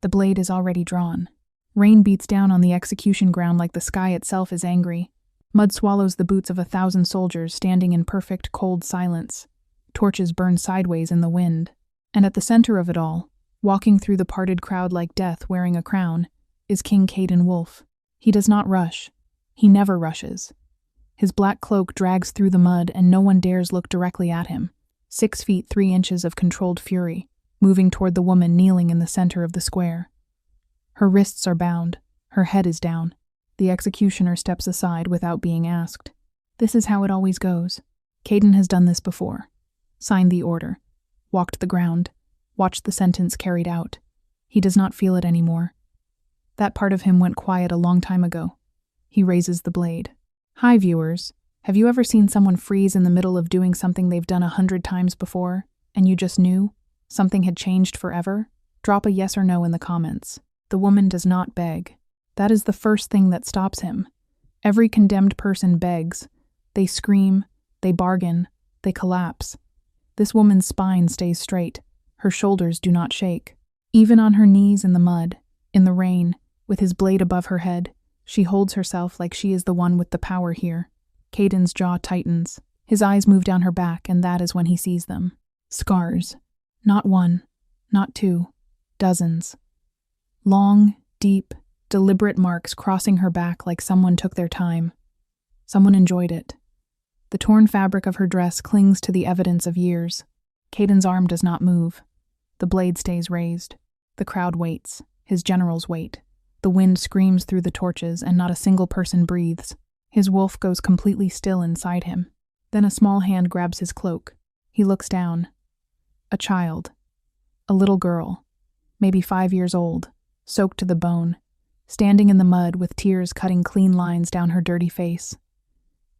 The blade is already drawn. Rain beats down on the execution ground like the sky itself is angry. Mud swallows the boots of 1,000 soldiers standing in perfect, cold silence. Torches burn sideways in the wind. And at the center of it all, walking through the parted crowd like death wearing a crown, is King Caden Wolf. He does not rush. He never rushes. His black cloak drags through the mud and no one dares look directly at him. 6 feet 3 inches of controlled fury, moving toward the woman kneeling in the center of the square. Her wrists are bound. Her head is down. The executioner steps aside without being asked. This is how it always goes. Caden has done this before. Signed the order. Walked the ground. Watched the sentence carried out. He does not feel it anymore. That part of him went quiet a long time ago. He raises the blade. Hi, viewers. Have you ever seen someone freeze in the middle of doing something they've done 100 times before, and you just knew something had changed forever? Drop a yes or no in the comments. The woman does not beg. That is the first thing that stops him. Every condemned person begs. They scream, they bargain, they collapse. This woman's spine stays straight. Her shoulders do not shake. Even on her knees in the mud, in the rain, with his blade above her head, she holds herself like she is the one with the power here. Caden's jaw tightens. His eyes move down her back, and that is when he sees them. Scars. Not one, not two, dozens. Long, deep, deliberate marks crossing her back like someone took their time. Someone enjoyed it. The torn fabric of her dress clings to the evidence of years. Caden's arm does not move. The blade stays raised. The crowd waits. His generals wait. The wind screams through the torches, and not a single person breathes. His wolf goes completely still inside him. Then a small hand grabs his cloak. He looks down. A child. A little girl. Maybe 5 years old. Soaked to the bone. Standing in the mud with tears cutting clean lines down her dirty face.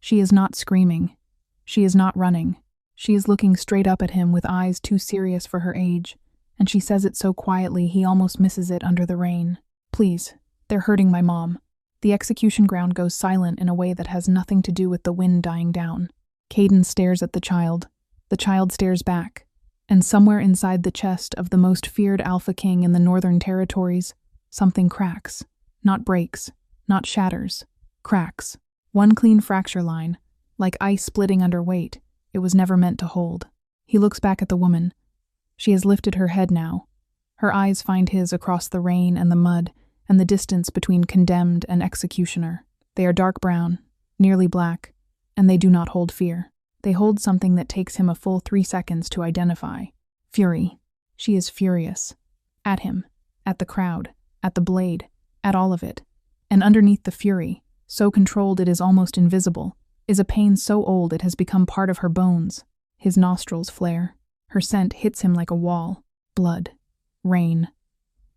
She is not screaming. She is not running. She is looking straight up at him with eyes too serious for her age, and she says it so quietly he almost misses it under the rain. Please, they're hurting my mom. The execution ground goes silent in a way that has nothing to do with the wind dying down. Caden stares at the child. The child stares back. And somewhere inside the chest of the most feared Alpha King in the Northern Territories, something cracks. Not breaks. Not shatters. Cracks. One clean fracture line, like ice splitting under weight. It was never meant to hold. He looks back at the woman. She has lifted her head now. Her eyes find his across the rain and the mud, and the distance between condemned and executioner. They are dark brown, nearly black, and they do not hold fear. They hold something that takes him a full 3 seconds to identify. Fury. She is furious. At him, at the crowd, at the blade, at all of it. And underneath the fury, so controlled it is almost invisible, is a pain so old it has become part of her bones. His nostrils flare. Her scent hits him like a wall. Blood. Rain.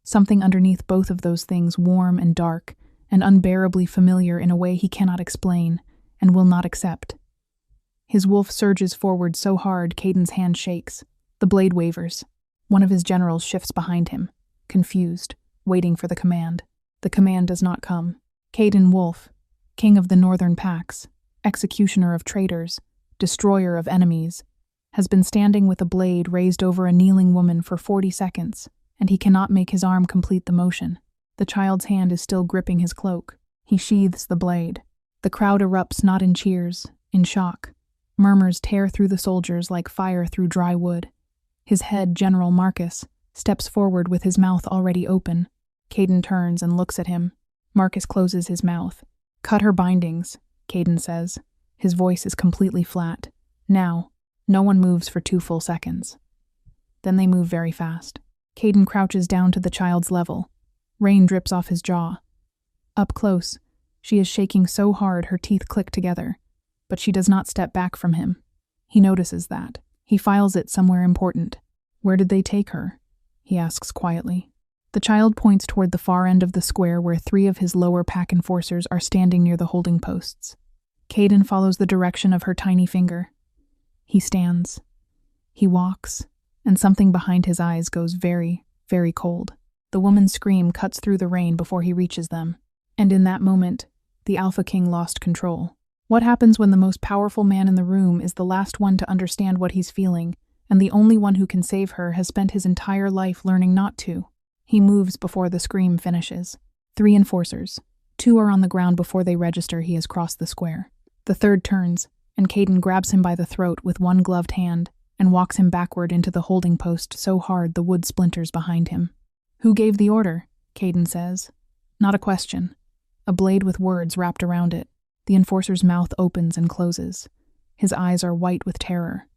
Something underneath both of those things warm and dark, and unbearably familiar in a way he cannot explain, and will not accept. His wolf surges forward so hard Caden's hand shakes. The blade wavers. One of his generals shifts behind him, confused, waiting for the command. The command does not come. Caden Wolf, king of the northern packs, executioner of traitors, destroyer of enemies, has been standing with a blade raised over a kneeling woman for 40 seconds, and he cannot make his arm complete the motion. The child's hand is still gripping his cloak. He sheathes the blade. The crowd erupts not in cheers, in shock. Murmurs tear through the soldiers like fire through dry wood. His head, General Marcus, steps forward with his mouth already open. Caden turns and looks at him. Marcus closes his mouth. Cut her bindings, Caden says. His voice is completely flat. Now. No one moves for 2 full seconds. Then they move very fast. Caden crouches down to the child's level. Rain drips off his jaw. Up close, she is shaking so hard her teeth click together. But she does not step back from him. He notices that. He files it somewhere important. Where did they take her? He asks quietly. The child points toward the far end of the square where 3 of his lower pack enforcers are standing near the holding posts. Caden follows the direction of her tiny finger. He stands. He walks, and something behind his eyes goes very, very cold. The woman's scream cuts through the rain before he reaches them. And in that moment, the Alpha King lost control. What happens when the most powerful man in the room is the last one to understand what he's feeling, and the only one who can save her has spent his entire life learning not to? He moves before the scream finishes. 3 enforcers. 2 are on the ground before they register he has crossed the square. The third turns, and Caden grabs him by the throat with one gloved hand and walks him backward into the holding post so hard the wood splinters behind him. "Who gave the order?" Caden says. Not a question. A blade with words wrapped around it. The enforcer's mouth opens and closes. His eyes are white with terror.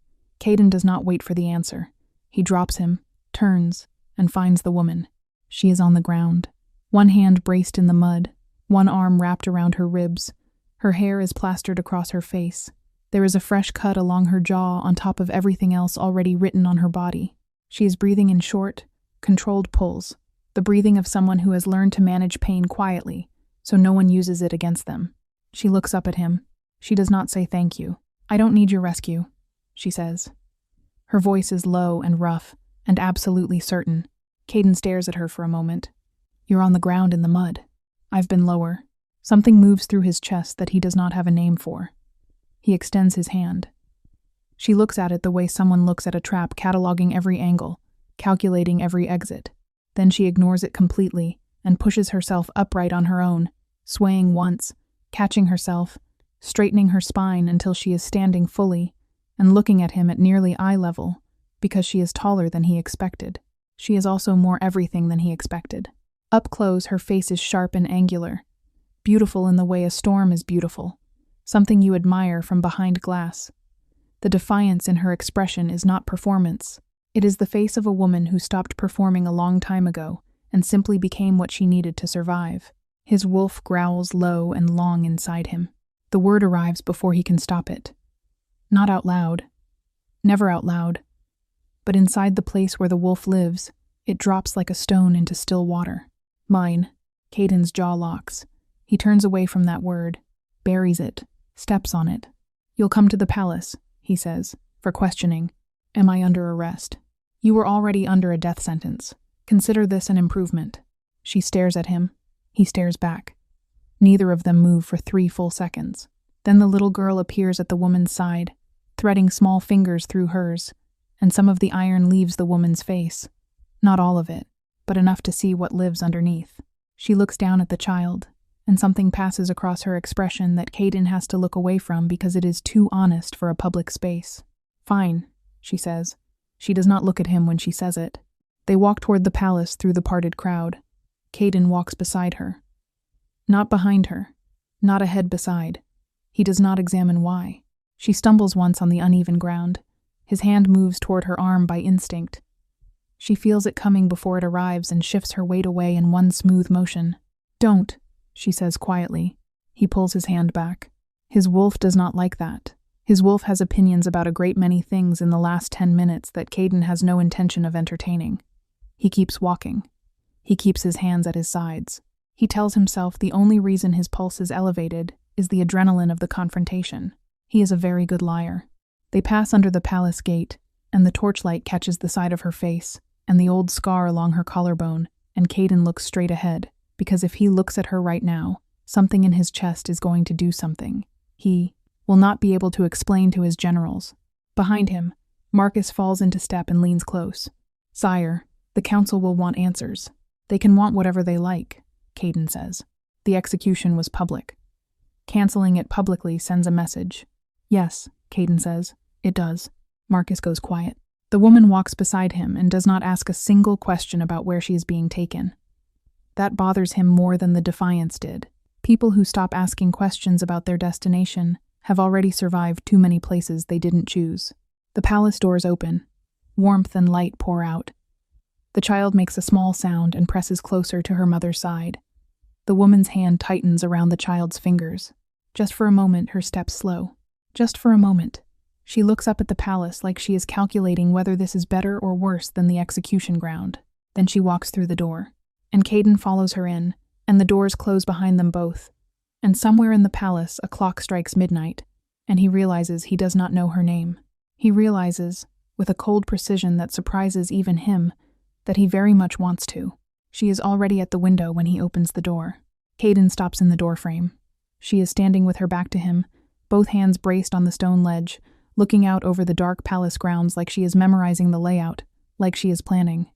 Caden does not wait for the answer. He drops him, turns, and finds the woman. She is on the ground, one hand braced in the mud, one arm wrapped around her ribs. Her hair is plastered across her face. There is a fresh cut along her jaw on top of everything else already written on her body. She is breathing in short, controlled pulls, the breathing of someone who has learned to manage pain quietly, so no one uses it against them. She looks up at him. She does not say thank you. "I don't need your rescue," she says. Her voice is low and rough, and absolutely certain. Caden stares at her for a moment. "You're on the ground in the mud. I've been lower." Something moves through his chest that he does not have a name for. He extends his hand. She looks at it the way someone looks at a trap, cataloging every angle, calculating every exit. Then she ignores it completely and pushes herself upright on her own, swaying once, catching herself, straightening her spine until she is standing fully and looking at him at nearly eye level because she is taller than he expected. She is also more everything than he expected. Up close, her face is sharp and angular, beautiful in the way a storm is beautiful, something you admire from behind glass. The defiance in her expression is not performance. It is the face of a woman who stopped performing a long time ago and simply became what she needed to survive. His wolf growls low and long inside him. The word arrives before he can stop it. Not out loud. Never out loud. But inside the place where the wolf lives, it drops like a stone into still water. "Mine." Caden's jaw locks. He turns away from that word, buries it, steps on it. "You'll come to the palace," he says, for questioning. "Am I under arrest?" "You were already under a death sentence. Consider this an improvement." She stares at him. He stares back. Neither of them move for 3 full seconds. Then the little girl appears at the woman's side, threading small fingers through hers, and some of the iron leaves the woman's face. Not all of it, but enough to see what lives underneath. She looks down at the child, and something passes across her expression that Caden has to look away from because it is too honest for a public space. "Fine," she says. She does not look at him when she says it. They walk toward the palace through the parted crowd. Caden walks beside her. Not behind her. Not ahead beside. He does not examine why. She stumbles once on the uneven ground. His hand moves toward her arm by instinct. She feels it coming before it arrives and shifts her weight away in one smooth motion. "Don't," she says quietly. He pulls his hand back. His wolf does not like that. His wolf has opinions about a great many things in the last 10 minutes that Caden has no intention of entertaining. He keeps walking. He keeps his hands at his sides. He tells himself the only reason his pulse is elevated is the adrenaline of the confrontation. He is a very good liar. They pass under the palace gate, and the torchlight catches the side of her face and the old scar along her collarbone, and Caden looks straight ahead, because if he looks at her right now, something in his chest is going to do something. He will not be able to explain to his generals. Behind him, Marcus falls into step and leans close. "Sire, the council will want answers. They can want whatever they like," Caden says. The execution was public. Canceling it publicly sends a message. "Yes," Caden says. "It does." Marcus goes quiet. The woman walks beside him and does not ask a single question about where she is being taken. That bothers him more than the defiance did. People who stop asking questions about their destination have already survived too many places they didn't choose. The palace doors open. Warmth and light pour out. The child makes a small sound and presses closer to her mother's side. The woman's hand tightens around the child's fingers. Just for a moment, her steps slow. Just for a moment. She looks up at the palace like she is calculating whether this is better or worse than the execution ground. Then she walks through the door. And Caden follows her in, and the doors close behind them both. And somewhere in the palace, a clock strikes midnight, and he realizes he does not know her name. He realizes, with a cold precision that surprises even him, that he very much wants to. She is already at the window when he opens the door. Caden stops in the doorframe. She is standing with her back to him, both hands braced on the stone ledge, looking out over the dark palace grounds like she is memorizing the layout, like she is planning.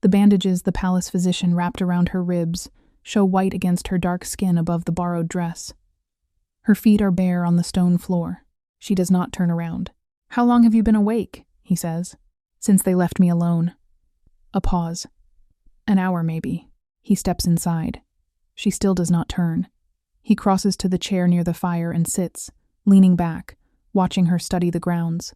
The bandages the palace physician wrapped around her ribs show white against her dark skin above the borrowed dress. Her feet are bare on the stone floor. She does not turn around. "How long have you been awake?" he says. "Since they left me alone." A pause. "An hour, maybe." He steps inside. She still does not turn. He crosses to the chair near the fire and sits, leaning back, watching her study the grounds.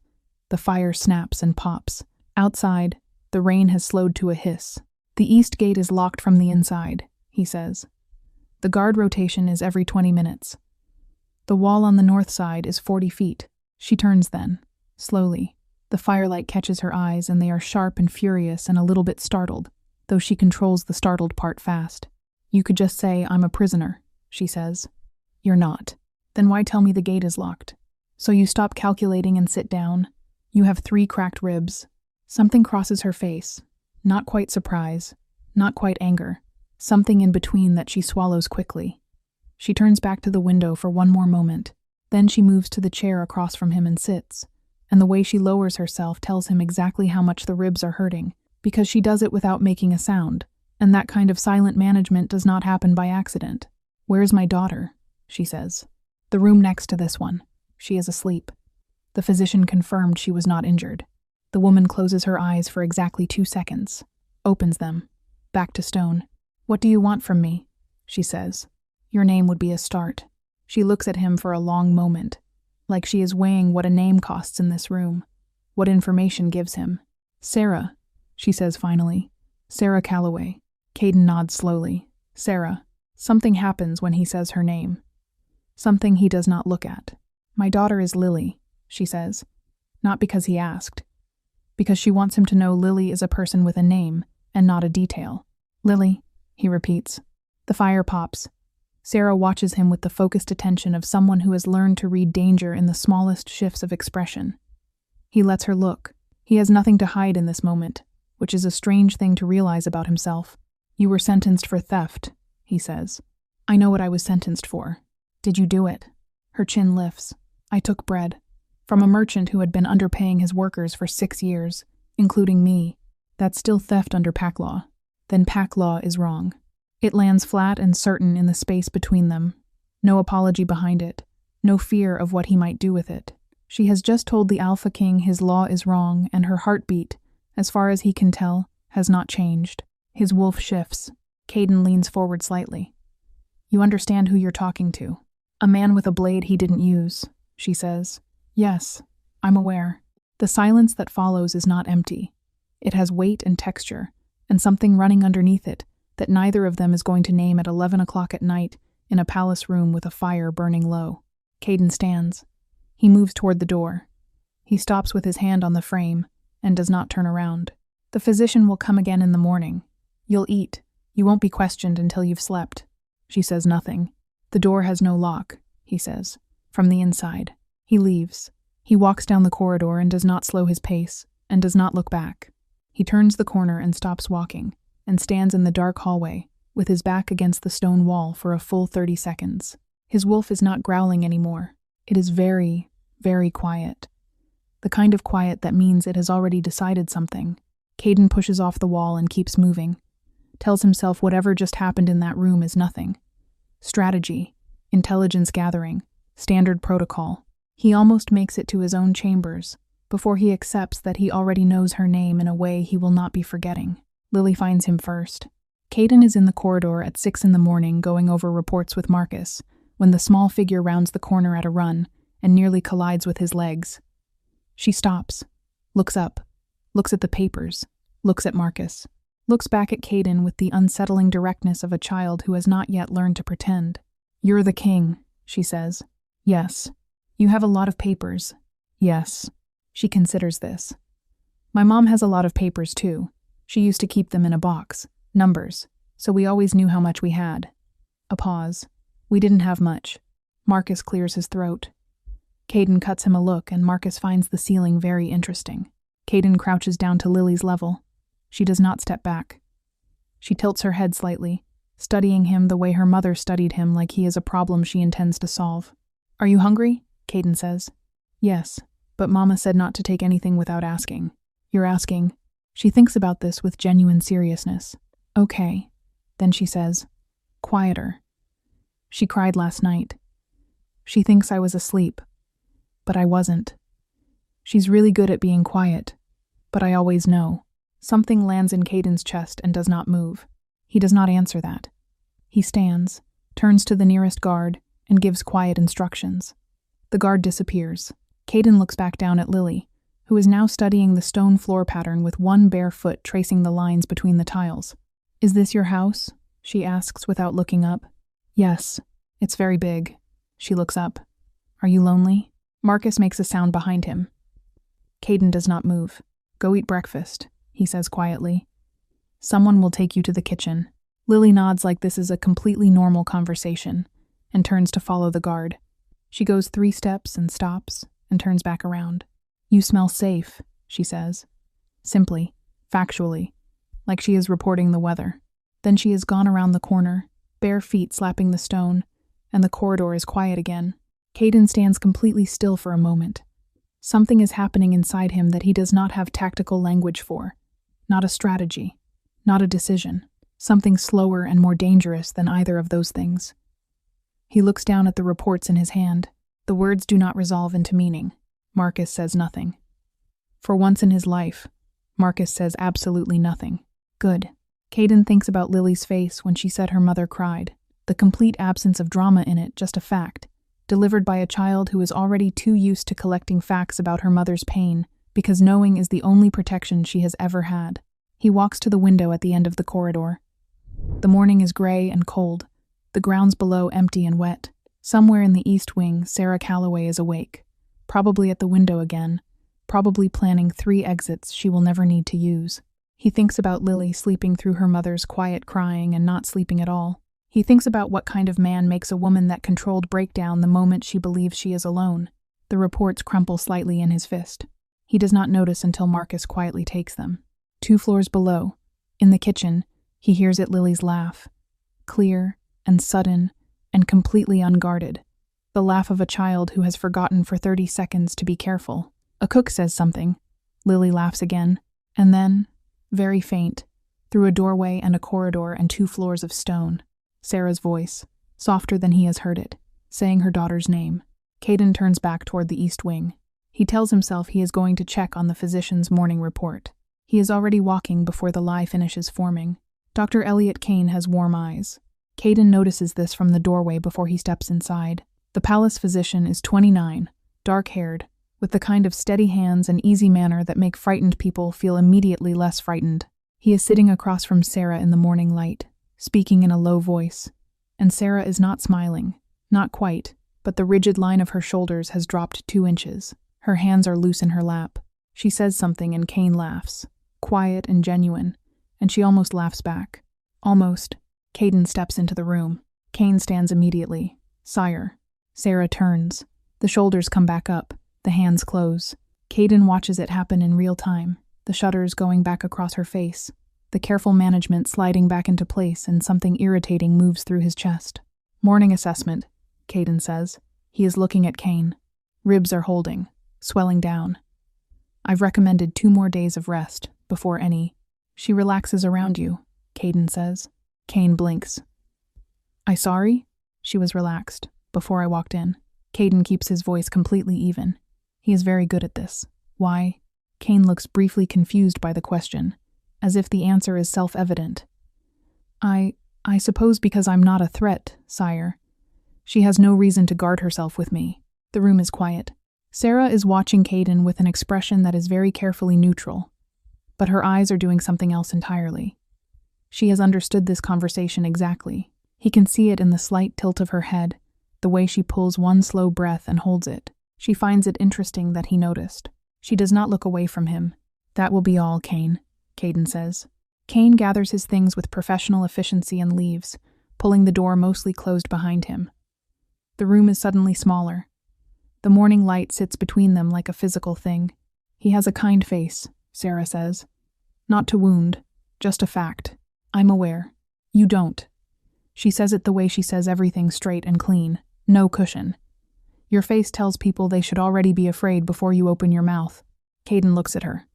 The fire snaps and pops. Outside, the rain has slowed to a hiss. "The east gate is locked from the inside," he says. "The guard rotation is every 20 minutes. The wall on the north side is 40 feet. She turns then, slowly. The firelight catches her eyes, and they are sharp and furious and a little bit startled, though she controls the startled part fast. "You could just say I'm a prisoner," she says. "You're not. Then why tell me the gate is locked? So you stop calculating and sit down. You have 3 cracked ribs." Something crosses her face. Not quite surprise, not quite anger. Something in between that she swallows quickly. She turns back to the window for one more moment. Then she moves to the chair across from him and sits. And the way she lowers herself tells him exactly how much the ribs are hurting, because she does it without making a sound, and that kind of silent management does not happen by accident. "Where's my daughter?" she says. "The room next to this one. She is asleep." The physician confirmed she was not injured. The woman closes her eyes for exactly 2 seconds, opens them, back to stone. "What do you want from me?" she says. "Your name would be a start." She looks at him for a long moment, like she is weighing what a name costs in this room, what information gives him. "Sarah," she says finally. "Sarah Calloway." Caden nods slowly. "Sarah." Something happens when he says her name. Something he does not look at. "My daughter is Lily," she says. Not because he asked. Because she wants him to know Lily is a person with a name, and not a detail. "Lily," he repeats. The fire pops. Sarah watches him with the focused attention of someone who has learned to read danger in the smallest shifts of expression. He lets her look. He has nothing to hide in this moment, which is a strange thing to realize about himself. "You were sentenced for theft," he says. "I know what I was sentenced for." "Did you do it?" Her chin lifts. "I took bread. From a merchant who had been underpaying his workers for 6 years, including me. That's still theft under pack law. Then pack law is wrong." It lands flat and certain in the space between them. No apology behind it. No fear of what he might do with it. She has just told the Alpha King his law is wrong, and her heartbeat, as far as he can tell, has not changed. His wolf shifts. Caden leans forward slightly. "You understand who you're talking to. A man with a blade he didn't use," she says. "Yes, I'm aware." The silence that follows is not empty. It has weight and texture, and something running underneath it that neither of them is going to name at 11 o'clock at night in a palace room with a fire burning low. Caden stands. He moves toward the door. He stops with his hand on the frame and does not turn around. "The physician will come again in the morning. You'll eat. You won't be questioned until you've slept." She says nothing. "The door has no lock," he says, from the inside. He leaves. He walks down the corridor and does not slow his pace, and does not look back. He turns the corner and stops walking, and stands in the dark hallway, with his back against the stone wall for a full 30 seconds. His wolf is not growling anymore. It is very, very quiet. The kind of quiet that means it has already decided something. Caden pushes off the wall and keeps moving. Tells himself whatever just happened in that room is nothing. Strategy, intelligence gathering, standard protocol. He almost makes it to his own chambers, before he accepts that he already knows her name in a way he will not be forgetting. Lily finds him first. Caden is in the corridor at 6 in the morning going over reports with Marcus, when the small figure rounds the corner at a run and nearly collides with his legs. She stops, looks up, looks at the papers, looks at Marcus, looks back at Caden with the unsettling directness of a child who has not yet learned to pretend. "You're the king," she says. "Yes." "You have a lot of papers." "Yes." She considers this. "My mom has a lot of papers too. She used to keep them in a box, numbers, so we always knew how much we had." A pause. "We didn't have much." Marcus clears his throat. Caden cuts him a look, and Marcus finds the ceiling very interesting. Caden crouches down to Lily's level. She does not step back. She tilts her head slightly, studying him the way her mother studied him, like he is a problem she intends to solve. "Are you hungry?" Caden says. "Yes, but Mama said not to take anything without asking." "You're asking?" She thinks about this with genuine seriousness. Okay. Then she says, quieter. She cried last night. She thinks I was asleep, but I wasn't. She's really good at being quiet, but I always know. Something lands in Caden's chest and does not move. He does not answer that. He stands, turns to the nearest guard, and gives quiet instructions. The guard disappears. Caden looks back down at Lily, who is now studying the stone floor pattern with one bare foot tracing the lines between the tiles. Is this your house? She asks without looking up. Yes, it's very big. She looks up. Are you lonely? Marcus makes a sound behind him. Caden does not move. Go eat breakfast, he says quietly. Someone will take you to the kitchen. Lily nods like this is a completely normal conversation and turns to follow the guard. She goes 3 steps and stops and turns back around. You smell safe, she says. Simply, factually, like she is reporting the weather. Then she has gone around the corner, bare feet slapping the stone, and the corridor is quiet again. Caden stands completely still for a moment. Something is happening inside him that he does not have tactical language for. Not a strategy, not a decision. Something slower and more dangerous than either of those things. He looks down at the reports in his hand. The words do not resolve into meaning. Marcus says nothing. For once in his life, Marcus says absolutely nothing. Good. Caden thinks about Lily's face when she said her mother cried. The complete absence of drama in it, just a fact, delivered by a child who is already too used to collecting facts about her mother's pain, because knowing is the only protection she has ever had. He walks to the window at the end of the corridor. The morning is gray and cold, the grounds below empty and wet. Somewhere in the east wing, Sarah Calloway is awake, probably at the window again, probably planning 3 exits she will never need to use. He thinks about Lily sleeping through her mother's quiet crying and not sleeping at all. He thinks about what kind of man makes a woman that controlled breakdown the moment she believes she is alone. The reports crumple slightly in his fist. He does not notice until Marcus quietly takes them. 2 floors below, in the kitchen, he hears it Lily's laugh. Clear and sudden and completely unguarded. The laugh of a child who has forgotten for 30 seconds to be careful. A cook says something. Lily laughs again. And then, very faint, through a doorway and a corridor and 2 floors of stone, Sarah's voice, softer than he has heard it, saying her daughter's name. Caden turns back toward the east wing. He tells himself he is going to check on the physician's morning report. He is already walking before the lie finishes forming. Dr. Elliot Kane has warm eyes. Caden notices this from the doorway before he steps inside. The palace physician is 29, dark-haired, with the kind of steady hands and easy manner that make frightened people feel immediately less frightened. He is sitting across from Sarah in the morning light, speaking in a low voice. And Sarah is not smiling. Not quite, but the rigid line of her shoulders has dropped 2 inches. Her hands are loose in her lap. She says something and Kane laughs, quiet and genuine, and she almost laughs back. Almost. Caden steps into the room. Kane stands immediately. Sire. Sarah turns. The shoulders come back up. The hands close. Caden watches it happen in real time, the shudders going back across her face, the careful management sliding back into place, and something irritating moves through his chest. Morning assessment, Caden says. He is looking at Kane. Ribs are holding, swelling down. I've recommended 2 more days of rest, before any. She relaxes around you, Caden says. Kane blinks. I sorry? She was relaxed, before I walked in. Caden keeps his voice completely even. He is very good at this. Why? Kane looks briefly confused by the question, as if the answer is self-evident. I suppose because I'm not a threat, sire. She has no reason to guard herself with me. The room is quiet. Sarah is watching Caden with an expression that is very carefully neutral, but her eyes are doing something else entirely. She has understood this conversation exactly. He can see it in the slight tilt of her head, the way she pulls one slow breath and holds it. She finds it interesting that he noticed. She does not look away from him. That will be all, Kane, Caden says. Kane gathers his things with professional efficiency and leaves, pulling the door mostly closed behind him. The room is suddenly smaller. The morning light sits between them like a physical thing. He has a kind face, Sarah says. Not to wound, just a fact. I'm aware. You don't. She says it the way she says everything, straight and clean. No cushion. Your face tells people they should already be afraid before you open your mouth. Caden looks at her.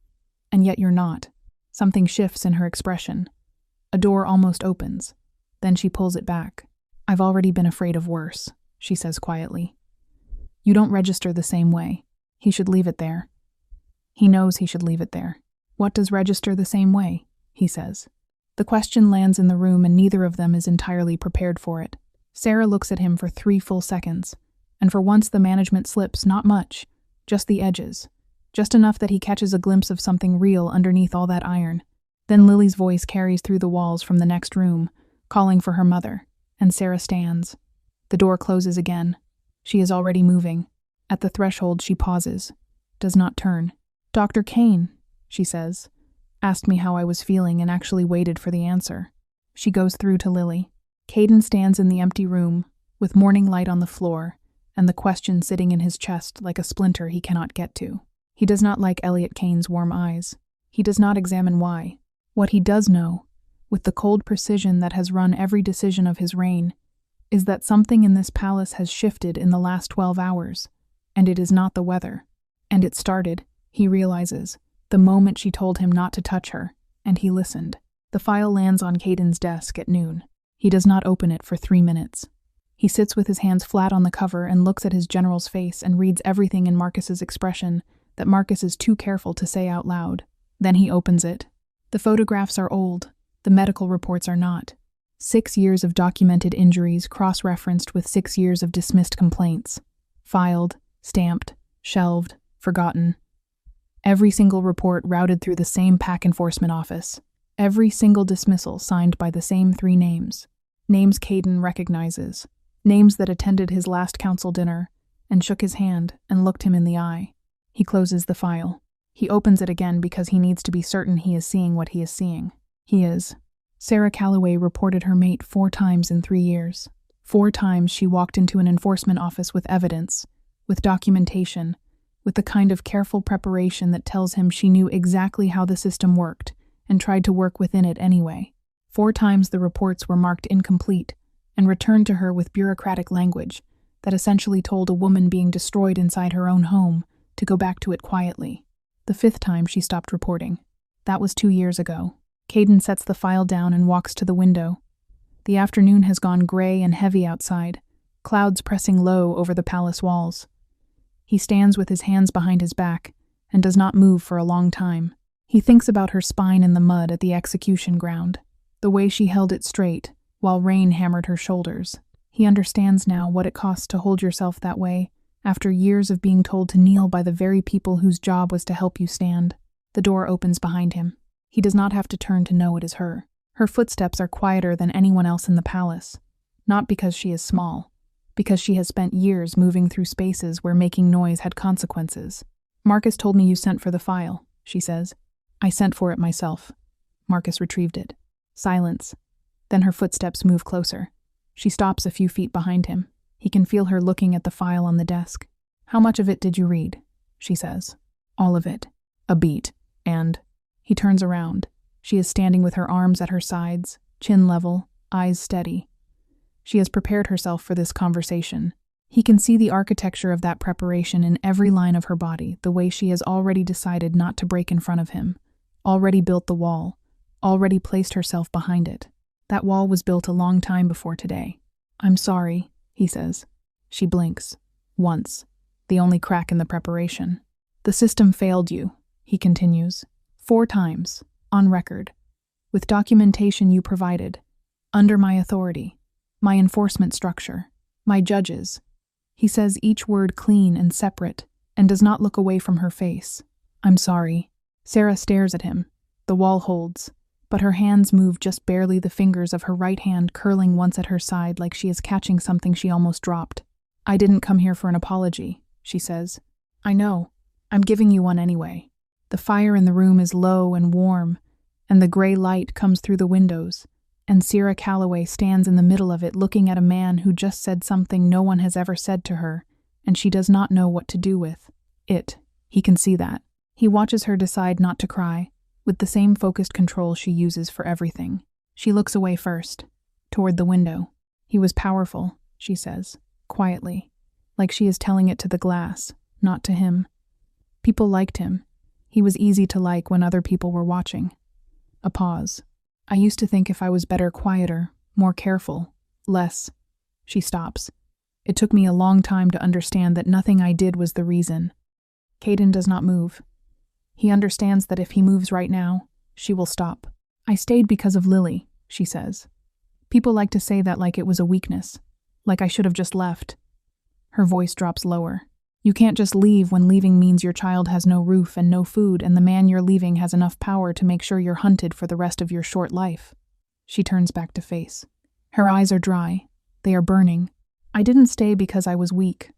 And yet you're not. Something shifts in her expression. A door almost opens. Then she pulls it back. "I've already been afraid of worse," she says quietly. "You don't register the same way. He should leave it there." He knows he should leave it there. "What does register the same way?" he says. The question lands in the room and neither of them is entirely prepared for it. Sarah looks at him for 3 full seconds, and for once the management slips, not much, just the edges, just enough that he catches a glimpse of something real underneath all that iron. Then Lily's voice carries through the walls from the next room, calling for her mother, and Sarah stands. The door closes again. She is already moving. At the threshold she pauses, does not turn. "Dr. Kane," she says, asked me how I was feeling and actually waited for the answer. She goes through to Lily. Caden stands in the empty room, with morning light on the floor, and the question sitting in his chest like a splinter he cannot get to. He does not like Elliot Kane's warm eyes. He does not examine why. What he does know, with the cold precision that has run every decision of his reign, is that something in this palace has shifted in the last 12 hours, and it is not the weather. And it started, he realizes, the moment she told him not to touch her, and he listened. The file lands on Caden's desk at noon. He does not open it for 3 minutes. He sits with his hands flat on the cover and looks at his general's face and reads everything in Marcus's expression that Marcus is too careful to say out loud. Then he opens it. The photographs are old. The medical reports are not. 6 years of documented injuries cross-referenced with 6 years of dismissed complaints. Filed, stamped, shelved, forgotten. Every single report routed through the same PAC enforcement office. Every single dismissal signed by the same 3 names. Names Caden recognizes. Names that attended his last council dinner and shook his hand and looked him in the eye. He closes the file. He opens it again because he needs to be certain he is seeing what he is seeing. He is. Sarah Calloway reported her mate 4 times in 3 years. 4 times she walked into an enforcement office with evidence, with documentation, with the kind of careful preparation that tells him she knew exactly how the system worked and tried to work within it anyway. 4 times the reports were marked incomplete and returned to her with bureaucratic language that essentially told a woman being destroyed inside her own home to go back to it quietly. The 5th time she stopped reporting. That was 2 years ago. Caden sets the file down and walks to the window. The afternoon has gone gray and heavy outside, clouds pressing low over the palace walls. He stands with his hands behind his back and does not move for a long time. He thinks about her spine in the mud at the execution ground, the way she held it straight while rain hammered her shoulders. He understands now what it costs to hold yourself that way after years of being told to kneel by the very people whose job was to help you stand. The door opens behind him. He does not have to turn to know it is her. Her footsteps are quieter than anyone else in the palace, not because she is small, because she has spent years moving through spaces where making noise had consequences. "Marcus told me you sent for the file," she says. "I sent for it myself." Marcus retrieved it. Silence. Then her footsteps move closer. She stops a few feet behind him. He can feel her looking at the file on the desk. "How much of it did you read?" she says. "All of it." "A beat. And—" He turns around. She is standing with her arms at her sides, chin level, eyes steady. She has prepared herself for this conversation. He can see the architecture of that preparation in every line of her body, the way she has already decided not to break in front of him, already built the wall, already placed herself behind it. That wall was built a long time before today. "I'm sorry," he says. She blinks. Once. The only crack in the preparation. "The system failed you," he continues. 4 times. On record. With documentation you provided. Under my authority. My enforcement structure. My judges. He says each word clean and separate, and does not look away from her face. "I'm sorry." Sarah stares at him. The wall holds, but her hands move just barely, the fingers of her right hand curling once at her side like she is catching something she almost dropped. "I didn't come here for an apology," she says. "I know. I'm giving you one anyway." The fire in the room is low and warm, and the gray light comes through the windows, and Sarah Calloway stands in the middle of it looking at a man who just said something no one has ever said to her, and she does not know what to do with it. He can see that. He watches her decide not to cry, with the same focused control she uses for everything. She looks away first, toward the window. "He was powerful," she says, quietly, like she is telling it to the glass, not to him. People liked him. He was easy to like when other people were watching. A pause. I used to think if I was better, quieter, more careful, less. She stops. It took me a long time to understand that nothing I did was the reason. Caden does not move. He understands that if he moves right now, she will stop. I stayed because of Lily, she says. People like to say that like it was a weakness, like I should have just left. Her voice drops lower. You can't just leave when leaving means your child has no roof and no food, and the man you're leaving has enough power to make sure you're hunted for the rest of your short life. She turns back to face. Her eyes are dry. They are burning. I didn't stay because I was weak.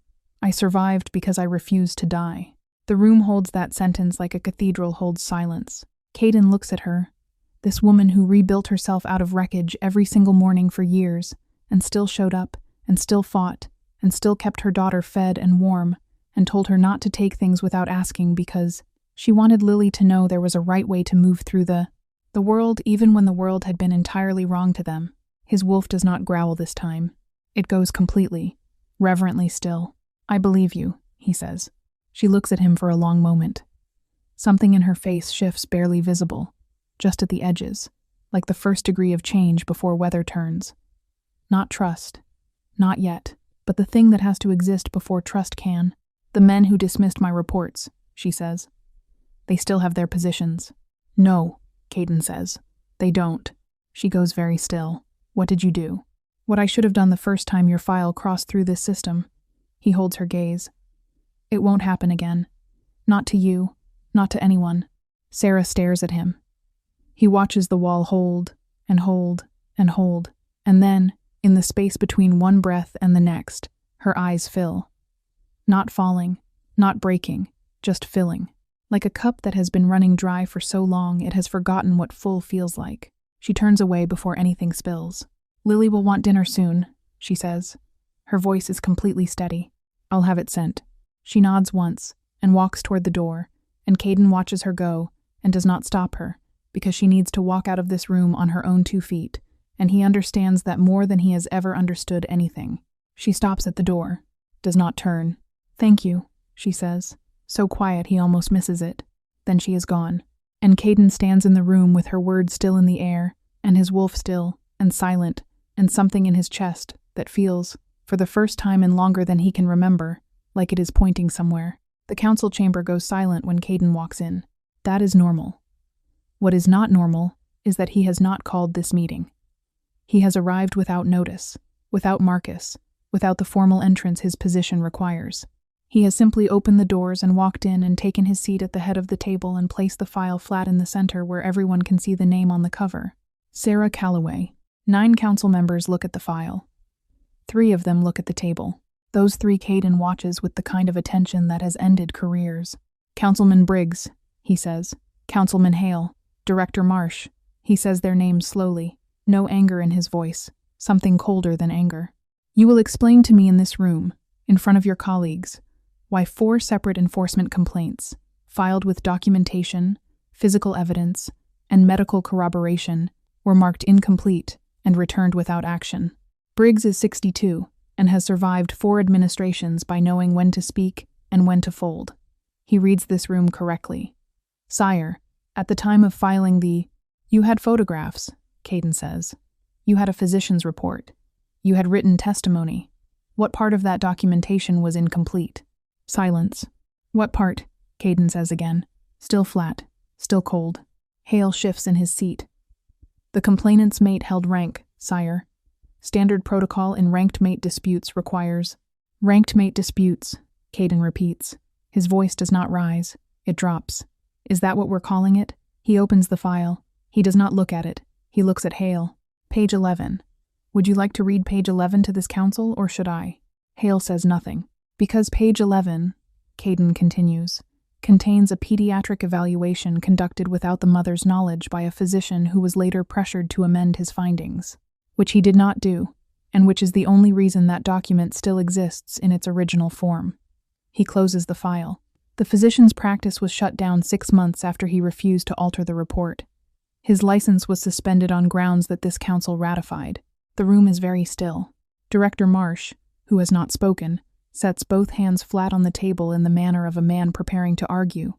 I survived because I refused to die. The room holds that sentence like a cathedral holds silence. Caden looks at her, this woman who rebuilt herself out of wreckage every single morning for years, and still showed up, and still fought, and still kept her daughter fed and warm, and told her not to take things without asking because she wanted Lily to know there was a right way to move through the world even when the world had been entirely wrong to them. His wolf does not growl this time. It goes completely, reverently still. I believe you, he says. She looks at him for a long moment. Something in her face shifts barely visible, just at the edges, like the first degree of change before weather turns. Not trust. Not yet, but the thing that has to exist before trust can. The men who dismissed my reports, she says. They still have their positions. No, Caden says. They don't. She goes very still. What did you do? What I should have done the first time your file crossed through this system. He holds her gaze. It won't happen again. Not to you. Not to anyone. Sarah stares at him. He watches the wall hold, and hold, and hold, and then, in the space between one breath and the next, her eyes fill. Not falling, not breaking, just filling. Like a cup that has been running dry for so long it has forgotten what full feels like. She turns away before anything spills. Lily will want dinner soon, she says. Her voice is completely steady. I'll have it sent. She nods once and walks toward the door, and Caden watches her go and does not stop her, because she needs to walk out of this room on her own 2 feet, and he understands that more than he has ever understood anything. She stops at the door, does not turn. Thank you, she says, so quiet he almost misses it. Then she is gone, and Caden stands in the room with her words still in the air, and his wolf still, and silent, and something in his chest that feels, for the first time in longer than he can remember, like it is pointing somewhere. The council chamber goes silent when Caden walks in. That is normal. What is not normal is that he has not called this meeting. He has arrived without notice, without Marcus, without the formal entrance his position requires. He has simply opened the doors and walked in and taken his seat at the head of the table and placed the file flat in the center where everyone can see the name on the cover. Sarah Calloway. 9 council members look at the file. 3 of them look at the table. Those 3 Caden watches with the kind of attention that has ended careers. Councilman Briggs, he says. Councilman Hale. Director Marsh. He says their names slowly. No anger in his voice. Something colder than anger. You will explain to me in this room, in front of your colleagues, why 4 separate enforcement complaints, filed with documentation, physical evidence, and medical corroboration, were marked incomplete and returned without action. Briggs is 62 and has survived 4 administrations by knowing when to speak and when to fold. He reads this room correctly. Sire, at the time of filing you had photographs, Caden says. You had a physician's report. You had written testimony. What part of that documentation was incomplete? Silence. What part? Caden says again. Still flat. Still cold. Hale shifts in his seat. The complainant's mate held rank, sire. Standard protocol in ranked mate disputes requires. Ranked mate disputes, Caden repeats. His voice does not rise. It drops. Is that what we're calling it? He opens the file. He does not look at it. He looks at Hale. Page 11. Would you like to read page 11 to this council, or should I? Hale says nothing. Because page 11, Caden continues, contains a pediatric evaluation conducted without the mother's knowledge by a physician who was later pressured to amend his findings, which he did not do, and which is the only reason that document still exists in its original form. He closes the file. The physician's practice was shut down 6 months after he refused to alter the report. His license was suspended on grounds that this council ratified. The room is very still. Director Marsh, who has not spoken, sets both hands flat on the table in the manner of a man preparing to argue.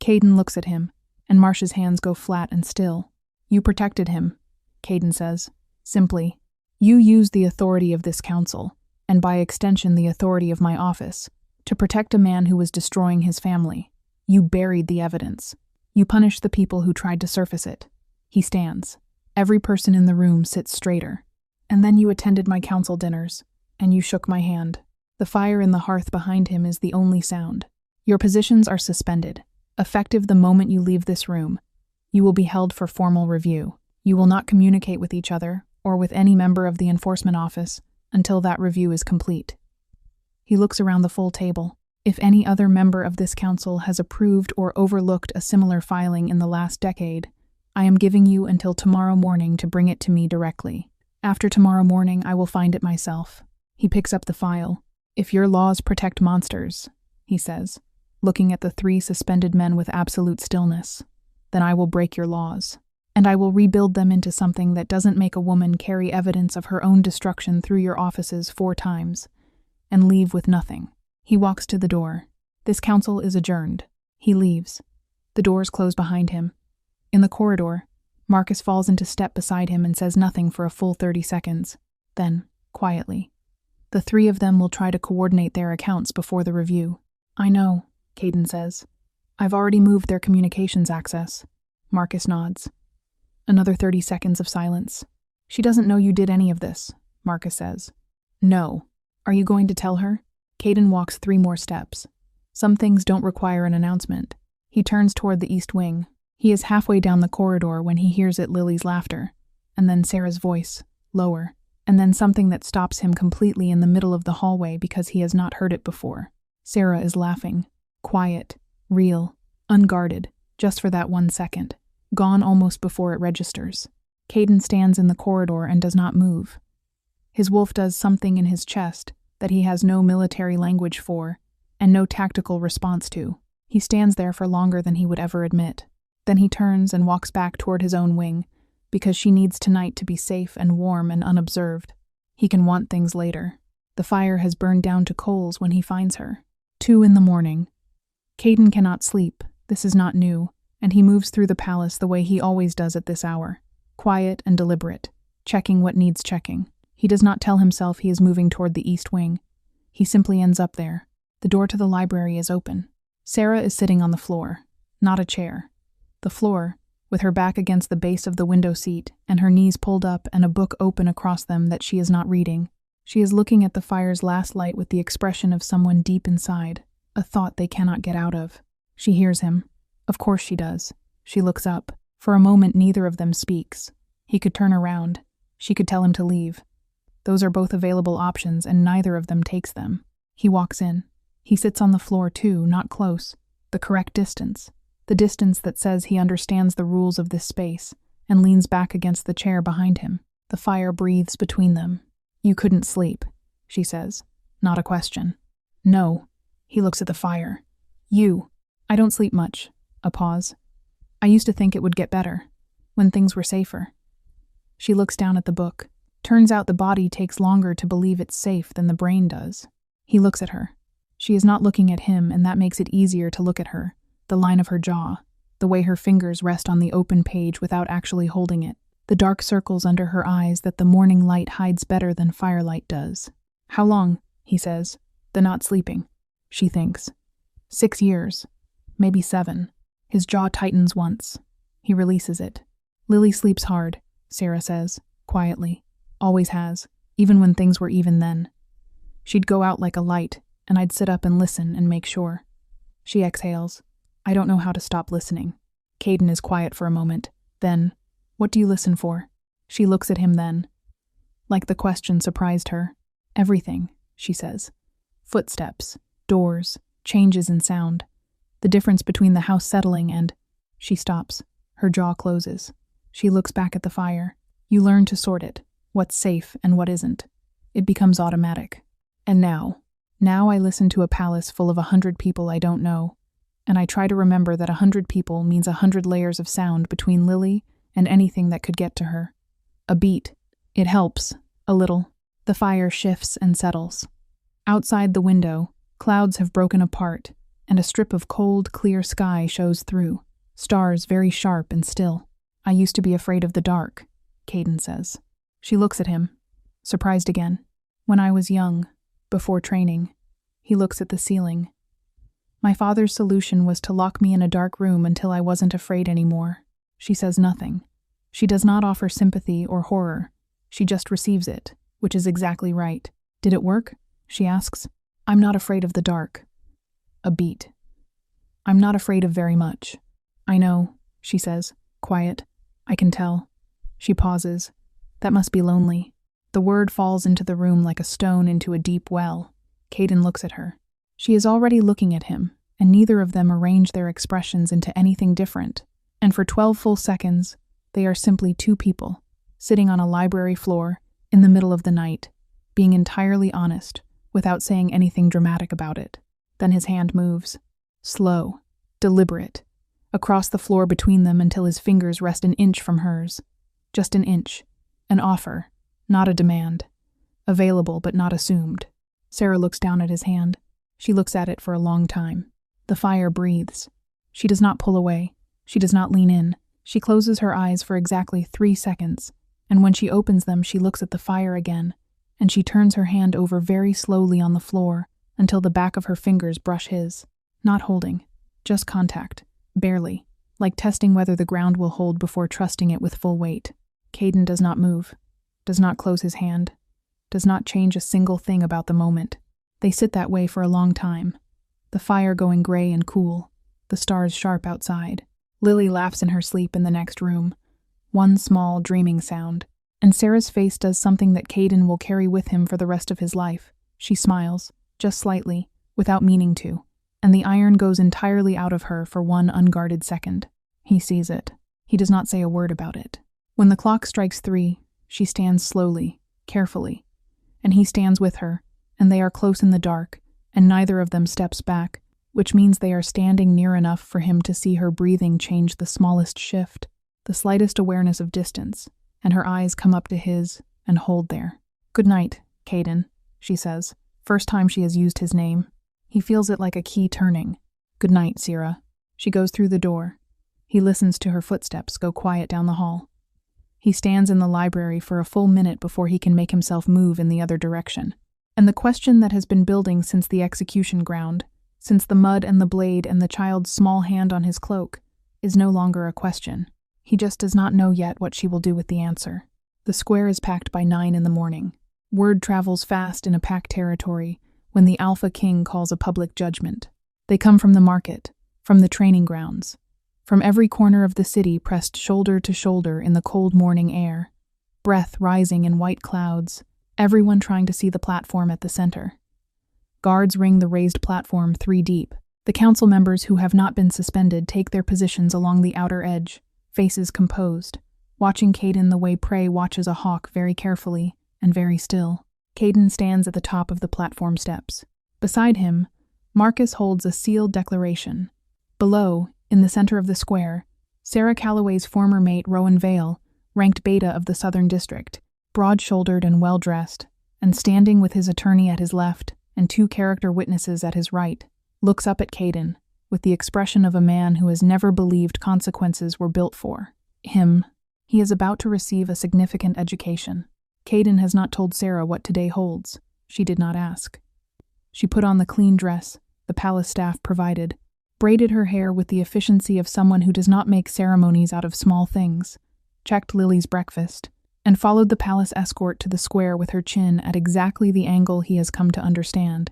Caden looks at him, and Marsh's hands go flat and still. You protected him, Caden says. Simply, you used the authority of this council, and by extension the authority of my office, to protect a man who was destroying his family. You buried the evidence. You punished the people who tried to surface it. He stands. Every person in the room sits straighter. And then you attended my council dinners, and you shook my hand. The fire in the hearth behind him is the only sound. Your positions are suspended, effective the moment you leave this room. You will be held for formal review. You will not communicate with each other or with any member of the enforcement office until that review is complete. He looks around the full table. If any other member of this council has approved or overlooked a similar filing in the last decade, I am giving you until tomorrow morning to bring it to me directly. After tomorrow morning, I will find it myself. He picks up the file. If your laws protect monsters, he says, looking at the 3 suspended men with absolute stillness, then I will break your laws. And I will rebuild them into something that doesn't make a woman carry evidence of her own destruction through your offices 4 times, and leave with nothing. He walks to the door. This council is adjourned. He leaves. The doors close behind him. In the corridor, Marcus falls into step beside him and says nothing for a full 30 seconds. Then, quietly, the 3 of them will try to coordinate their accounts before the review. I know, Caden says. I've already moved their communications access. Marcus nods. Another 30 seconds of silence. She doesn't know you did any of this, Marcus says. No. Are you going to tell her? Caden walks 3 more steps. Some things don't require an announcement. He turns toward the east wing. He is halfway down the corridor when he hears Lily's laughter, and then Sarah's voice, lower, and then something that stops him completely in the middle of the hallway because he has not heard it before. Sarah is laughing. Quiet, real, unguarded, just for that 1 second. Gone almost before it registers. Caden stands in the corridor and does not move. His wolf does something in his chest that he has no military language for and no tactical response to. He stands there for longer than he would ever admit. Then he turns and walks back toward his own wing, because she needs tonight to be safe and warm and unobserved. He can want things later. The fire has burned down to coals when he finds her. 2 in the morning. Caden cannot sleep. This is not new. And he moves through the palace the way he always does at this hour, quiet and deliberate, checking what needs checking. He does not tell himself he is moving toward the east wing. He simply ends up there. The door to the library is open. Sarah is sitting on the floor, not a chair. The floor, with her back against the base of the window seat and her knees pulled up and a book open across them that she is not reading. She is looking at the fire's last light with the expression of someone deep inside, a thought they cannot get out of. She hears him. Of course she does. She looks up. For a moment neither of them speaks. He could turn around. She could tell him to leave. Those are both available options and neither of them takes them. He walks in. He sits on the floor too, not close. The correct distance. The distance that says he understands the rules of this space, and leans back against the chair behind him. The fire breathes between them. You couldn't sleep, she says. Not a question. No. He looks at the fire. You. I don't sleep much. A pause. I used to think it would get better, when things were safer. She looks down at the book. Turns out the body takes longer to believe it's safe than the brain does. He looks at her. She is not looking at him, and that makes it easier to look at her. The line of her jaw, the way her fingers rest on the open page without actually holding it, the dark circles under her eyes that the morning light hides better than firelight does. How long? He says. The not sleeping. She thinks. 6 years. Maybe 7. His jaw tightens once. He releases it. Lily sleeps hard, Sarah says, quietly. Always has, even when things were even then. She'd go out like a light, and I'd sit up and listen and make sure. She exhales. I don't know how to stop listening. Caden is quiet for a moment. Then, what do you listen for? She looks at him then. Like the question surprised her. Everything, she says. Footsteps, doors, changes in sound. The difference between the house settling and... She stops. Her jaw closes. She looks back at the fire. You learn to sort it. What's safe and what isn't. It becomes automatic. And now I listen to a palace full of 100 people I don't know. And I try to remember that 100 people means 100 layers of sound between Lily and anything that could get to her. A beat. It helps. A little. The fire shifts and settles. Outside the window, clouds have broken apart, and a strip of cold, clear sky shows through. Stars very sharp and still. I used to be afraid of the dark, Caden says. She looks at him, surprised again. When I was young, before training. He looks at the ceiling. My father's solution was to lock me in a dark room until I wasn't afraid anymore. She says nothing. She does not offer sympathy or horror. She just receives it, which is exactly right. Did it work? She asks. I'm not afraid of the dark. A beat. I'm not afraid of very much. I know, she says, quiet. I can tell. She pauses. That must be lonely. The word falls into the room like a stone into a deep well. Caden looks at her. She is already looking at him, and neither of them arrange their expressions into anything different. And for 12 full seconds, they are simply two people, sitting on a library floor, in the middle of the night, being entirely honest, without saying anything dramatic about it. Then his hand moves. Slow, deliberate, across the floor between them until his fingers rest an inch from hers. Just an inch. An offer, not a demand. Available but not assumed. Sarah looks down at his hand. She looks at it for a long time. The fire breathes. She does not pull away. She does not lean in. She closes her eyes for exactly 3 seconds, and when she opens them, she looks at the fire again, and she turns her hand over very slowly on the floor until the back of her fingers brush his. Not holding, just contact, barely, like testing whether the ground will hold before trusting it with full weight. Caden does not move, does not close his hand, does not change a single thing about the moment. They sit that way for a long time, the fire going gray and cool, the stars sharp outside. Lily laughs in her sleep in the next room, one small, dreaming sound, and Sarah's face does something that Caden will carry with him for the rest of his life. She smiles, just slightly, without meaning to, and the iron goes entirely out of her for one unguarded second. He sees it. He does not say a word about it. When the clock strikes 3, she stands slowly, carefully, and he stands with her, and they are close in the dark, and neither of them steps back, which means they are standing near enough for him to see her breathing change the smallest shift, the slightest awareness of distance, and her eyes come up to his and hold there. Good night, Caden, she says, first time she has used his name. He feels it like a key turning. Good night, Sarah. She goes through the door. He listens to her footsteps go quiet down the hall. He stands in the library for a full minute before he can make himself move in the other direction. And the question that has been building since the execution ground, since the mud and the blade and the child's small hand on his cloak, is no longer a question. He just does not know yet what she will do with the answer. The square is packed by 9 in the morning. Word travels fast in a packed territory when the Alpha King calls a public judgment. They come from the market, from the training grounds, from every corner of the city pressed shoulder to shoulder in the cold morning air, breath rising in white clouds, everyone trying to see the platform at the center. Guards ring the raised platform 3 deep. The council members who have not been suspended take their positions along the outer edge, faces composed, watching Caden the way prey watches a hawk very carefully and very still. Caden stands at the top of the platform steps. Beside him, Marcus holds a sealed declaration. Below, in the center of the square, Sarah Calloway's former mate Rowan Vale, ranked beta of the Southern District, broad-shouldered and well-dressed, and standing with his attorney at his left and 2 character witnesses at his right, looks up at Caden with the expression of a man who has never believed consequences were built for him. He is about to receive a significant education. Caden has not told Sarah what today holds. She did not ask. She put on the clean dress the palace staff provided, braided her hair with the efficiency of someone who does not make ceremonies out of small things, checked Lily's breakfast, and followed the palace escort to the square with her chin at exactly the angle he has come to understand,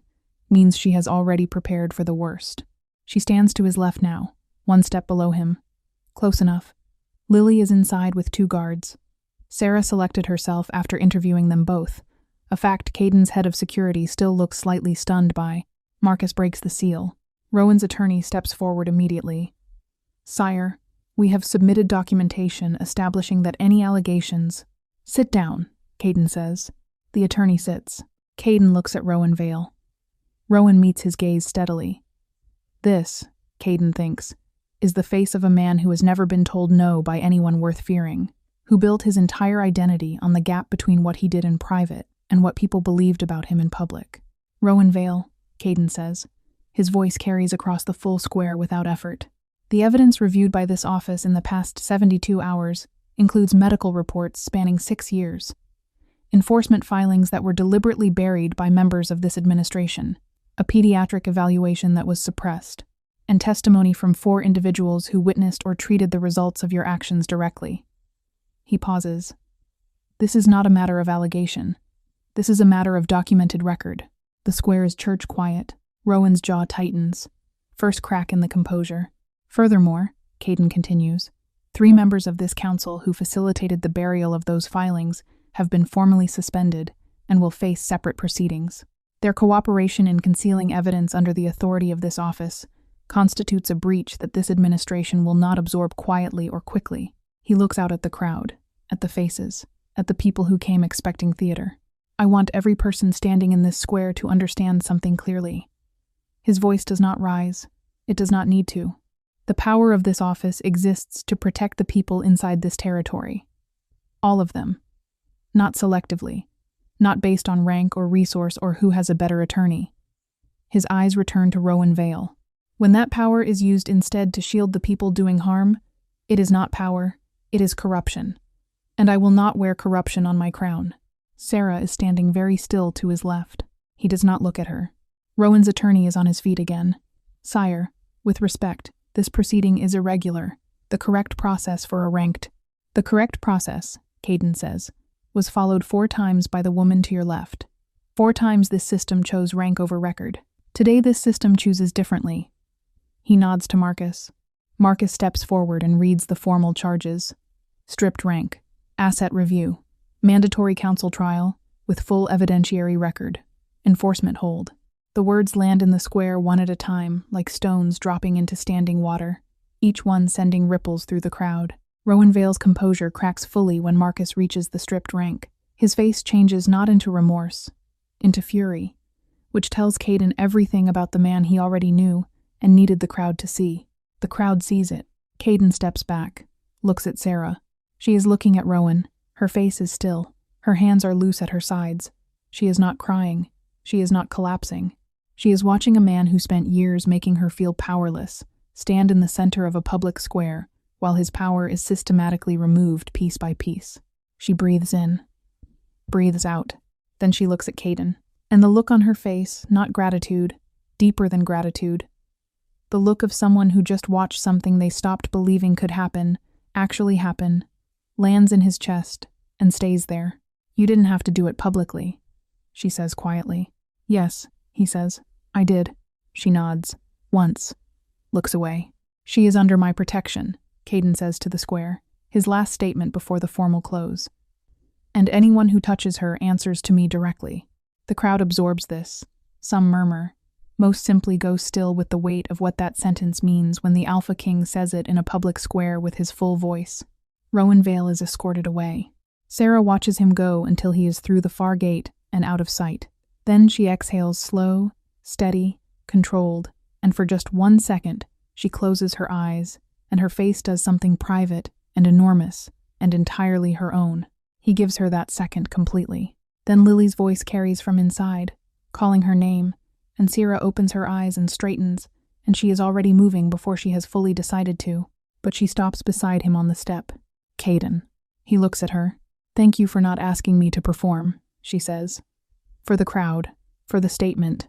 means she has already prepared for the worst. She stands to his left now, 1 step below him. Close enough. Lily is inside with 2 guards. Sarah selected herself after interviewing them both, a fact Caden's head of security still looks slightly stunned by. Marcus breaks the seal. Rowan's attorney steps forward immediately. Sire, we have submitted documentation establishing that any allegations— Sit down, Caden says. The attorney sits. Caden looks at Rowan Vale. Rowan meets his gaze steadily. This, Caden thinks, is the face of a man who has never been told no by anyone worth fearing, who built his entire identity on the gap between what he did in private and what people believed about him in public. Rowan Vale, Caden says. His voice carries across the full square without effort. The evidence reviewed by this office in the past 72 hours includes medical reports spanning 6 years, enforcement filings that were deliberately buried by members of this administration, a pediatric evaluation that was suppressed, and testimony from 4 individuals who witnessed or treated the results of your actions directly. He pauses. This is not a matter of allegation. This is a matter of documented record. The square is church quiet. Rowan's jaw tightens. First crack in the composure. Furthermore, Caden continues, 3 members of this council who facilitated the burial of those filings have been formally suspended and will face separate proceedings. Their cooperation in concealing evidence under the authority of this office constitutes a breach that this administration will not absorb quietly or quickly. He looks out at the crowd, at the faces, at the people who came expecting theater. I want every person standing in this square to understand something clearly. His voice does not rise. It does not need to. The power of this office exists to protect the people inside this territory. All of them. Not selectively. Not based on rank or resource or who has a better attorney. His eyes return to Rowan Vale. When that power is used instead to shield the people doing harm, it is not power, it is corruption. And I will not wear corruption on my crown. Sarah is standing very still to his left. He does not look at her. Rowan's attorney is on his feet again. Sire, with respect, this proceeding is irregular. The correct process, Caden says, was followed 4 times by the woman to your left. 4 times this system chose rank over record. Today this system chooses differently. He nods to Marcus. Marcus steps forward and reads the formal charges. Stripped rank, asset review, mandatory counsel trial, with full evidentiary record, enforcement hold. The words land in the square one at a time, like stones dropping into standing water, each one sending ripples through the crowd. Rowan Vale's composure cracks fully when Marcus reaches the stripped rank. His face changes not into remorse, into fury, which tells Caden everything about the man he already knew and needed the crowd to see. The crowd sees it. Caden steps back, looks at Sarah. She is looking at Rowan. Her face is still. Her hands are loose at her sides. She is not crying. She is not collapsing. She is watching a man who spent years making her feel powerless stand in the center of a public square while his power is systematically removed piece by piece. She breathes in, breathes out. Then she looks at Caden. And the look on her face, not gratitude, deeper than gratitude. The look of someone who just watched something they stopped believing could happen, actually happen, lands in his chest, and stays there. You didn't have to do it publicly, she says quietly. Yes, he says. I did. She nods. Once. Looks away. She is under my protection, Caden says to the square, his last statement before the formal close. And anyone who touches her answers to me directly. The crowd absorbs this. Some murmur. Most simply go still with the weight of what that sentence means when the Alpha King says it in a public square with his full voice. Rowan Vale is escorted away. Sarah watches him go until he is through the far gate and out of sight. Then she exhales slow, steady, controlled, and for just 1 second, she closes her eyes, and her face does something private and enormous and entirely her own. He gives her that second completely. Then Lily's voice carries from inside, calling her name, and Sarah opens her eyes and straightens, and she is already moving before she has fully decided to. But she stops beside him on the step. Caden. He looks at her. Thank you for not asking me to perform, she says. For the crowd, for the statement,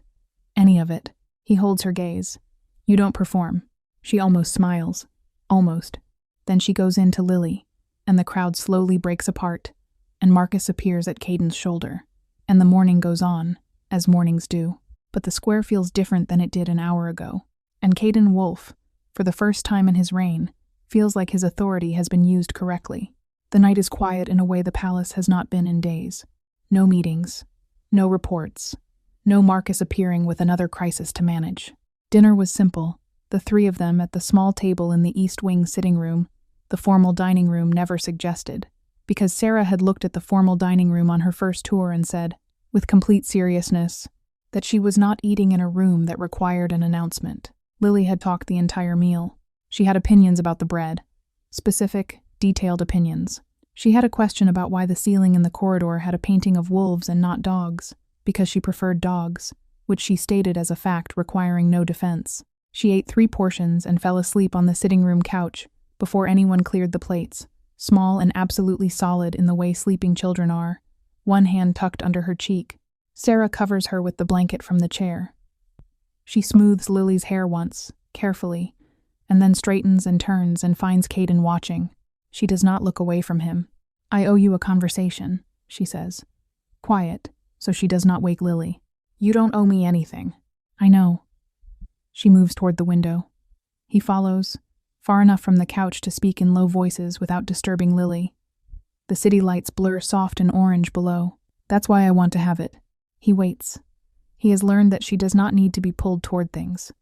any of it. He holds her gaze. You don't perform. She almost smiles. Almost. Then she goes in to Lily, and the crowd slowly breaks apart, and Marcus appears at Caden's shoulder, and the morning goes on, as mornings do. But the square feels different than it did an hour ago, and Caden Wolf, for the first time in his reign, feels like his authority has been used correctly. The night is quiet in a way the palace has not been in days. No meetings, no reports, no Marcus appearing with another crisis to manage. Dinner was simple, the 3 of them at the small table in the East Wing sitting room, the formal dining room never suggested, because Sarah had looked at the formal dining room on her first tour and said, with complete seriousness, that she was not eating in a room that required an announcement. Lily had talked the entire meal. She had opinions about the bread. Specific, detailed opinions. She had a question about why the ceiling in the corridor had a painting of wolves and not dogs, because she preferred dogs, which she stated as a fact requiring no defense. She ate 3 portions and fell asleep on the sitting room couch before anyone cleared the plates, small and absolutely solid in the way sleeping children are, one hand tucked under her cheek. Sarah covers her with the blanket from the chair. She smooths Lily's hair once, carefully, and then straightens and turns and finds Caden watching. She does not look away from him. "I owe you a conversation," she says. Quiet, so she does not wake Lily. "You don't owe me anything." "I know." She moves toward the window. He follows, far enough from the couch to speak in low voices without disturbing Lily. The city lights blur soft and orange below. "That's why I want to have it." He waits. He has learned that she does not need to be pulled toward things.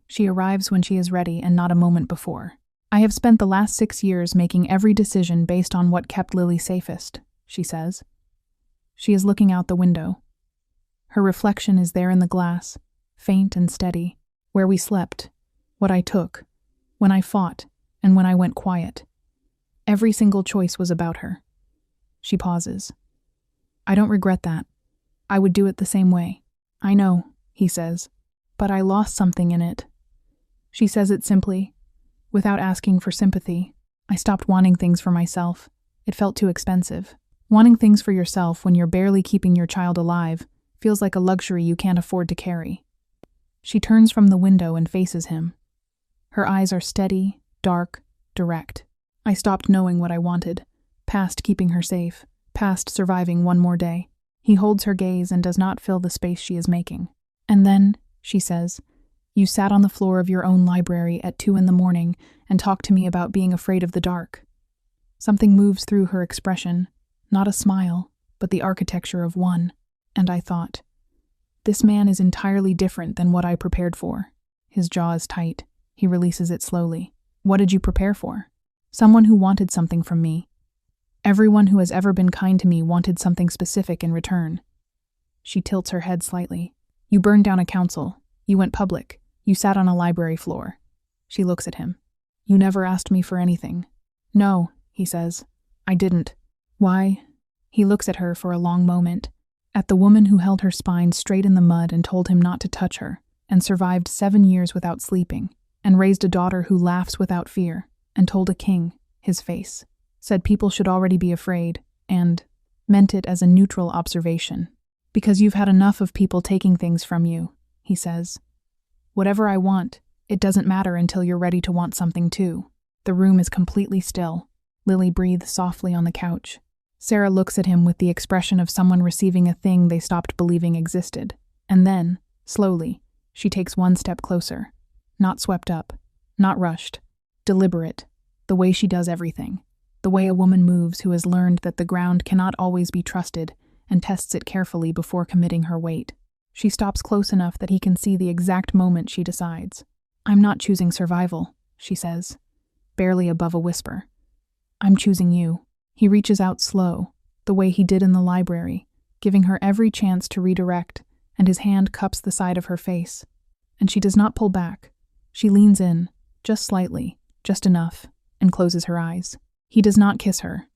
She arrives when she is ready and not a moment before. "I have spent the last 6 years making every decision based on what kept Lily safest," she says. She is looking out the window. Her reflection is there in the glass, faint and steady, where we slept, what I took, when I fought, and when I went quiet. Every single choice was about her. She pauses. "I don't regret that. I would do it the same way." "I know," he says, "but I lost something in it." She says it simply, without asking for sympathy. "I stopped wanting things for myself. It felt too expensive." Wanting things for yourself when you're barely keeping your child alive feels like a luxury you can't afford to carry. She turns from the window and faces him. Her eyes are steady, dark, direct. "I stopped knowing what I wanted, past keeping her safe, past surviving one more day." He holds her gaze and does not fill the space she is making. "And then," she says, "you sat on the floor of your own library at 2 a.m. and talked to me about being afraid of the dark." Something moves through her expression, not a smile, but the architecture of one. And I thought, this man is entirely different than what I prepared for. His jaw is tight. He releases it slowly. "What did you prepare for?" "Someone who wanted something from me. Everyone who has ever been kind to me wanted something specific in return." She tilts her head slightly. "You burned down a council. You went public. You sat on a library floor." She looks at him. "You never asked me for anything." "No," he says. "I didn't." "Why?" He looks at her for a long moment, at the woman who held her spine straight in the mud and told him not to touch her, and survived 7 years without sleeping, and raised a daughter who laughs without fear, and told a king, his face, said people should already be afraid, and meant it as a neutral observation. "Because you've had enough of people taking things from you," he says. "Whatever I want, it doesn't matter until you're ready to want something too." The room is completely still. Lily breathes softly on the couch. Sarah looks at him with the expression of someone receiving a thing they stopped believing existed. And then, slowly, she takes one step closer. Not swept up, not rushed, deliberate, the way she does everything. The way a woman moves who has learned that the ground cannot always be trusted and tests it carefully before committing her weight. She stops close enough that he can see the exact moment she decides. "I'm not choosing survival," she says, barely above a whisper. "I'm choosing you." He reaches out slow, the way he did in the library, giving her every chance to redirect, and his hand cups the side of her face. And she does not pull back. She leans in, just slightly, just enough, and closes her eyes. He does not kiss her.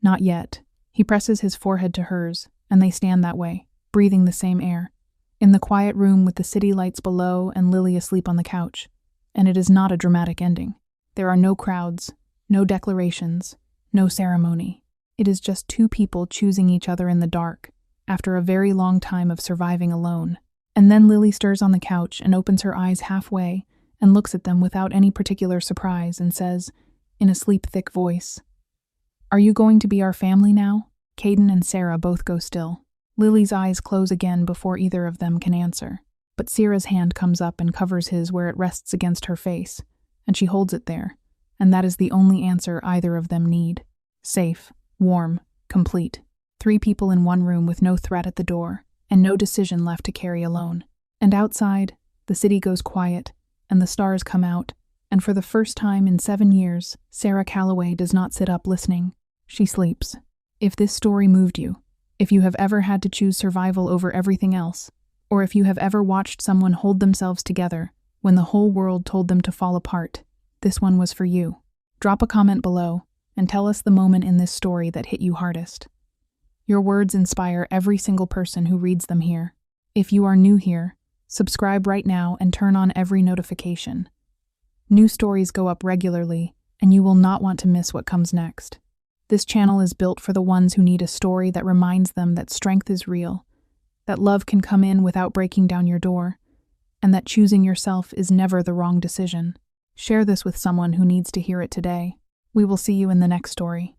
Not yet. He presses his forehead to hers, and they stand that way, breathing the same air. In the quiet room with the city lights below and Lily asleep on the couch. And it is not a dramatic ending. There are no crowds, no declarations, no ceremony. It is just 2 people choosing each other in the dark, after a very long time of surviving alone. And then Lily stirs on the couch and opens her eyes halfway and looks at them without any particular surprise and says, in a sleep-thick voice, "Are you going to be our family now?" Caden and Sarah both go still. Lily's eyes close again before either of them can answer. But Sarah's hand comes up and covers his where it rests against her face, and she holds it there. And that is the only answer either of them need. Safe, warm, complete. 3 people in one room with no threat at the door, and no decision left to carry alone. And outside, the city goes quiet, and the stars come out, and for the first time in 7 years, Sarah Calloway does not sit up listening. She sleeps. If this story moved you, if you have ever had to choose survival over everything else, or if you have ever watched someone hold themselves together when the whole world told them to fall apart, this one was for you. Drop a comment below and tell us the moment in this story that hit you hardest. Your words inspire every single person who reads them here. If you are new here, Subscribe right now and turn on every notification. New stories go up regularly, and you will not want to miss what comes next. This channel is built for the ones who need a story that reminds them that strength is real, that love can come in without breaking down your door, and that choosing yourself is never the wrong decision. Share this with someone who needs to hear it today. We will see you in the next story.